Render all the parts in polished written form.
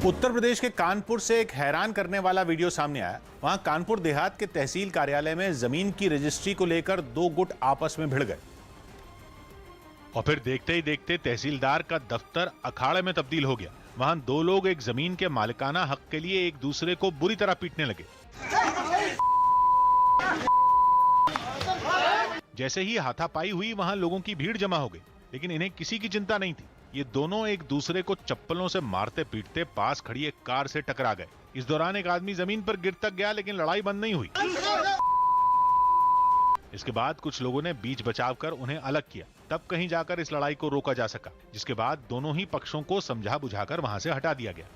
उत्तर प्रदेश के कानपुर से एक हैरान करने वाला वीडियो सामने आया। वहां कानपुर देहात के तहसील कार्यालय में जमीन की रजिस्ट्री को लेकर दो गुट आपस में भिड़ गए और फिर देखते ही देखते तहसीलदार का दफ्तर अखाड़े में तब्दील हो गया। वहां दो लोग एक जमीन के मालिकाना हक के लिए एक दूसरे को बुरी तरह पीटने लगे। जैसे ही हाथापाई हुई वहां लोगों की भीड़ जमा हो गई, लेकिन इन्हें किसी की चिंता नहीं थी। ये दोनों एक दूसरे को चप्पलों से मारते पीटते पास खड़ी एक कार से टकरा गए। इस दौरान एक आदमी जमीन पर गिर तक गया, लेकिन लड़ाई बंद नहीं हुई। इसके बाद कुछ लोगों ने बीच बचाव कर उन्हें अलग किया, तब कहीं जाकर इस लड़ाई को रोका जा सका, जिसके बाद दोनों ही पक्षों को समझा बुझाकर वहां से हटा दिया गया।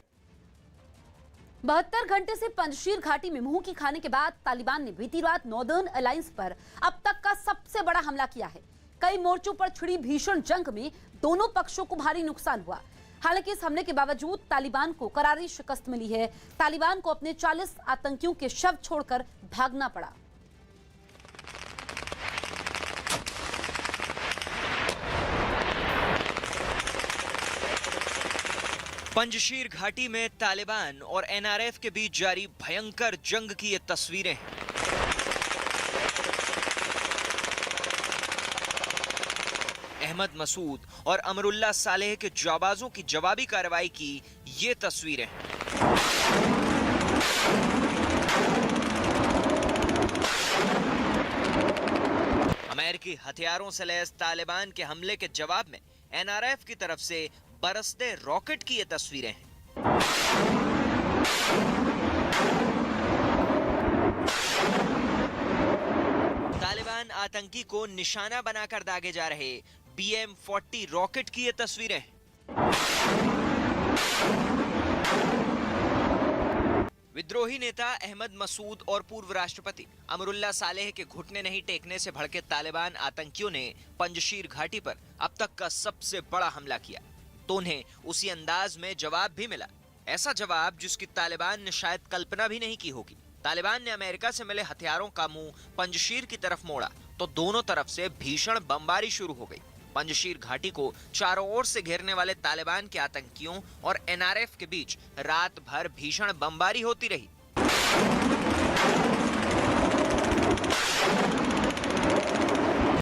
72 घंटे से पंजशीर घाटी में मुंह की खाने के बाद तालिबान ने बीती रात नॉर्दर्न अलायंस पर अब तक का सबसे बड़ा हमला किया है। कई मोर्चों पर छिड़ी भीषण जंग में दोनों पक्षों को भारी नुकसान हुआ। हालांकि इस हमले के बावजूद तालिबान को करारी शिकस्त मिली है। तालिबान को अपने 40 आतंकियों के शव छोड़कर भागना पड़ा। पंजशीर घाटी में तालिबान और एनआरएफ के बीच जारी भयंकर जंग की ये तस्वीरें हैं। अहमद मसूद और अमरुल्लाह सालेह के जाबाजों की जवाबी कार्रवाई की ये तस्वीरें हैं। अमेरिकी हथियारों से लैस तालिबान के हमले के जवाब में एनआरएफ की तरफ से बरसते रॉकेट की ये तस्वीरें हैं। तालिबान आतंकी को निशाना बनाकर दागे जा रहे BM-40 रॉकेट की ये तस्वीरें हैं। विद्रोही नेता अहमद मसूद और पूर्व राष्ट्रपति अमरुल्लाह सालेह के घुटने नहीं टेकने से भड़के तालिबान आतंकियों ने पंजशीर घाटी पर अब तक का सबसे बड़ा हमला किया, तो उन्हें उसी अंदाज में जवाब भी मिला। ऐसा जवाब जिसकी तालिबान ने शायद कल्पना भी नहीं की होगी। तालिबान ने अमेरिका से मिले हथियारों का मुंह पंजशीर की तरफ मोड़ा तो दोनों तरफ से भीषण बमबारी शुरू हो गई। पंजशीर घाटी को चारों ओर से घेरने वाले तालिबान के आतंकियों और एनआरएफ के बीच रात भर भीषण बमबारी होती रही।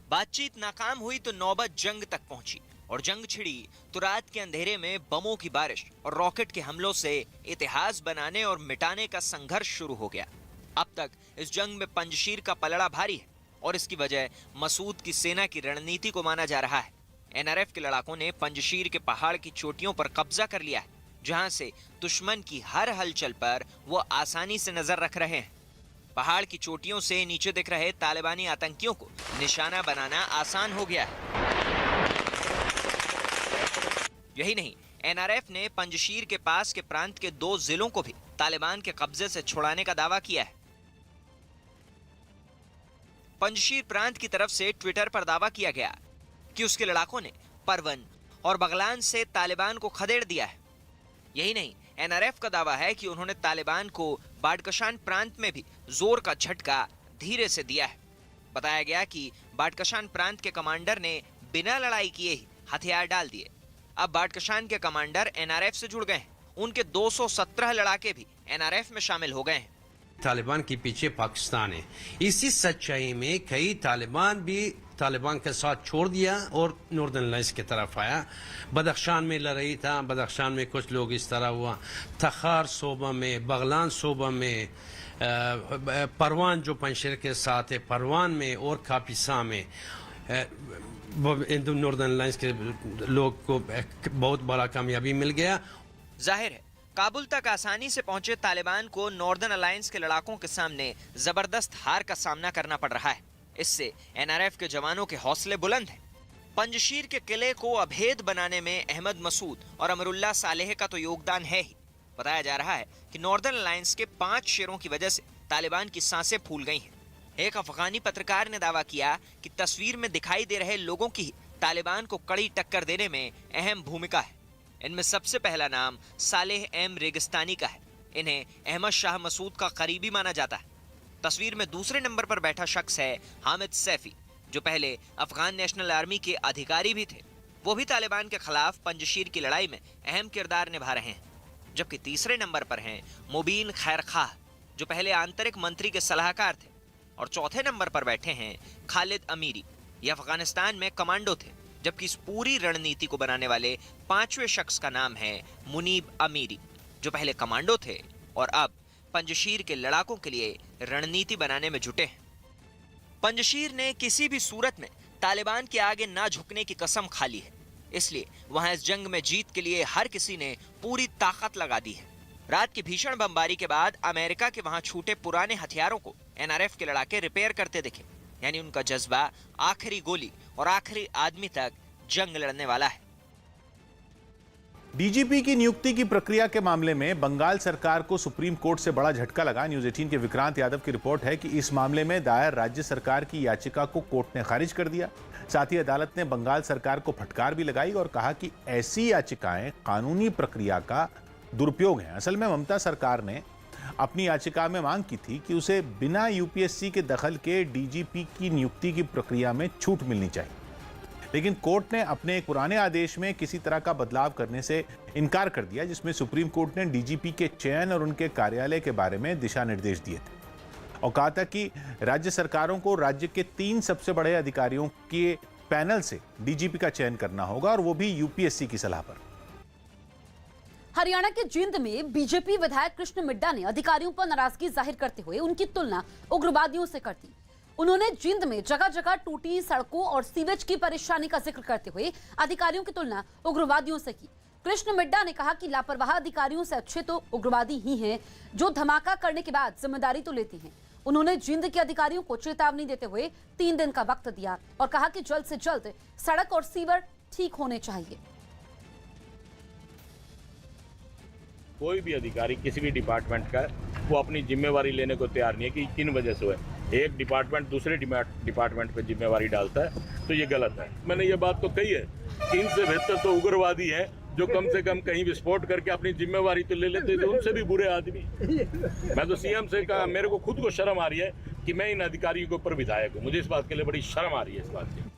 बातचीत नाकाम हुई तो नौबत जंग तक पहुंची और जंग छिड़ी तो रात के अंधेरे में बमों की बारिश और रॉकेट के हमलों से इतिहास बनाने और मिटाने का संघर्ष शुरू हो गया। अब तक इस जंग में पंजशीर का पलड़ा भारी है और इसकी वजह मसूद की सेना की रणनीति को माना जा रहा है। एनआरएफ के लड़ाकों ने पंजशीर के पहाड़ की चोटियों पर कब्जा कर लिया है, जहां से दुश्मन की हर हलचल पर वो आसानी से नजर रख रहे हैं। पहाड़ की चोटियों से नीचे दिख रहे तालिबानी आतंकियों को निशाना बनाना आसान हो गया है। यही नहीं, एनआरएफ ने पंजशीर के पास के प्रांत के 2 जिलों को भी तालिबान के कब्जे से छुड़ाने का दावा किया है। पंजशीर प्रांत की तरफ से ट्विटर पर दावा किया गया कि उसके लड़ाकों ने परवन और बगलान से तालिबान को खदेड़ दिया है। यही नहीं, एनआरएफ का दावा है कि उन्होंने तालिबान को बाडकशान प्रांत में भी जोर का झटका धीरे से दिया है। बताया गया कि बाडकशान प्रांत के कमांडर ने बिना लड़ाई किए ही हथियार डाल दिए। अब बाडकशान के कमांडर एनआरएफ से जुड़ गए हैं। उनके 217 लड़ाके भी एनआरएफ में शामिल हो गए हैं। तालिबान के पीछे पाकिस्तान है। इसी सच्चाई में कई तालिबान भी तालिबान के साथ छोड़ दिया और नॉर्दर्न अलायंस की तरफ आया। बदख्शान में लड़ाई था, बदख्शान में कुछ लोग इस तरह हुआ, तखार सूबा में, बगलान सूबा में, परवान जो पंजशीर के साथ है, परवान में और कापिसा में नॉर्दर्न अलायंस के लोग को बहुत बड़ा कामयाबी मिल गया। जाहिर है, काबुल तक आसानी से पहुंचे तालिबान को नॉर्दर्न अलायंस के लड़ाकों के सामने जबरदस्त हार का सामना करना पड़ रहा है। इससे एनआरएफ के जवानों के हौसले बुलंद हैं। पंजशीर के किले को अभेद बनाने में अहमद मसूद और अमरुल्लाह सालेह का तो योगदान है ही। बताया जा रहा है कि नॉर्दर्न अलायंस के 5 शेरों की वजह से तालिबान की सांसें फूल गई हैं। एक अफगानी पत्रकार ने दावा किया कि तस्वीर में दिखाई दे रहे लोगों की ही तालिबान को कड़ी टक्कर देने में अहम भूमिका है। इनमें सबसे पहला नाम सालेह एम रेगिस्तानी का है। इन्हें अहमद शाह मसूद का करीबी माना जाता है। तस्वीर में दूसरे नंबर पर बैठा शख्स है हामिद सैफी, जो पहले अफगान नेशनल आर्मी के अधिकारी भी थे। वो भी तालिबान के खिलाफ पंजशीर की लड़ाई में अहम किरदार निभा रहे हैं। जबकि तीसरे नंबर पर हैं मुबीन खैर खां, जो पहले आंतरिक मंत्री के सलाहकार थे, और चौथे नंबर पर बैठे हैं खालिद अमीरी। ये अफगानिस्तान में कमांडो थे, जबकि इस पूरी रणनीति को बनाने वाले पांचवें शख्स का नाम है मुनीब अमीरी, जो पहले कमांडो थे और अब पंजशीर के लड़ाकों के लिए रणनीति बनाने में जुटे हैं। पंजशीर ने किसी भी सूरत में तालिबान के आगे ना झुकने की कसम खा ली है, इसलिए वहां इस जंग में जीत के लिए हर किसी ने पूरी ताकत लगा दी है। रात की भीषण बमबारी के बाद अमेरिका के वहां छूटे पुराने हथियारों को एनआरएफ के लड़ाके रिपेयर करते दिखे, यानी उनका जज्बा आखिरी गोली और आखिरी आदमी तक जंग लड़ने वाला है। डीजीपी की नियुक्ति की प्रक्रिया के मामले में बंगाल सरकार को सुप्रीम कोर्ट से बड़ा झटका लगा। न्यूज़ 18 के विक्रांत यादव की रिपोर्ट है कि इस मामले में दायर राज्य सरकार की याचिका को कोर्ट ने खारिज कर दिया। साथ ही अदालत ने बंगाल सरकार को फटकार भी लगाई और कहा कि ऐसी याचिकाएं कानूनी प्रक्रिया का दुरुपयोग है। असल में ममता सरकार ने अपनी याचिका में मांग की थी कि उसे बिना यूपीएससी के दखल के डीजीपी की नियुक्ति की प्रक्रिया में छूट मिलनी चाहिए, लेकिन कोर्ट ने अपने एक पुराने आदेश में किसी तरह का बदलाव करने से इनकार कर दिया, जिसमें सुप्रीम कोर्ट ने डीजीपी के चयन और उनके कार्यालय के बारे में दिशा निर्देश दिए थे और कहा था कि राज्य सरकारों को राज्य के 3 सबसे बड़े अधिकारियों के पैनल से डीजीपी का चयन करना होगा, और वो भी यूपीएससी की सलाह पर। हरियाणा के जींद में बीजेपी विधायक कृष्ण मिड्डा ने अधिकारियों पर नाराजगी जाहिर करते हुए उनकी तुलना उग्रवादियों से कर दी। उन्होंने जींद में जगह जगह टूटी सड़कों और सीवेज की परेशानी का जिक्र करते हुए अधिकारियों की तुलना उग्रवादियों से की। कृष्ण मिड्डा ने कहा कि लापरवाह अधिकारियों से अच्छे तो उग्रवादी ही हैं, जो धमाका करने के बाद जिम्मेदारी तो लेते हैं। उन्होंने जींद के अधिकारियों को चेतावनी देते हुए 3 दिन का वक्त दिया और कहा कि जल्द से जल्द सड़क और सीवर ठीक होने चाहिए। कोई भी अधिकारी किसी भी डिपार्टमेंट का वो अपनी जिम्मेवारी लेने को तैयार नहीं है कि किन वजह से हुआ है। एक डिपार्टमेंट दूसरे डिपार्टमेंट पे जिम्मेवारी डालता है, तो ये गलत है। मैंने ये बात तो कही है कि इनसे बेहतर तो उग्रवादी है, जो कम से कम कहीं विस्फोट करके अपनी जिम्मेवारी तो ले लेते थे, उनसे भी बुरे आदमी। मैं तो सीएम से कहा, मेरे को खुद को शर्म आ रही है कि मैं इन अधिकारियों के ऊपर विधायक हूँ। मुझे इस बात के लिए बड़ी शर्म आ रही है इस बात की।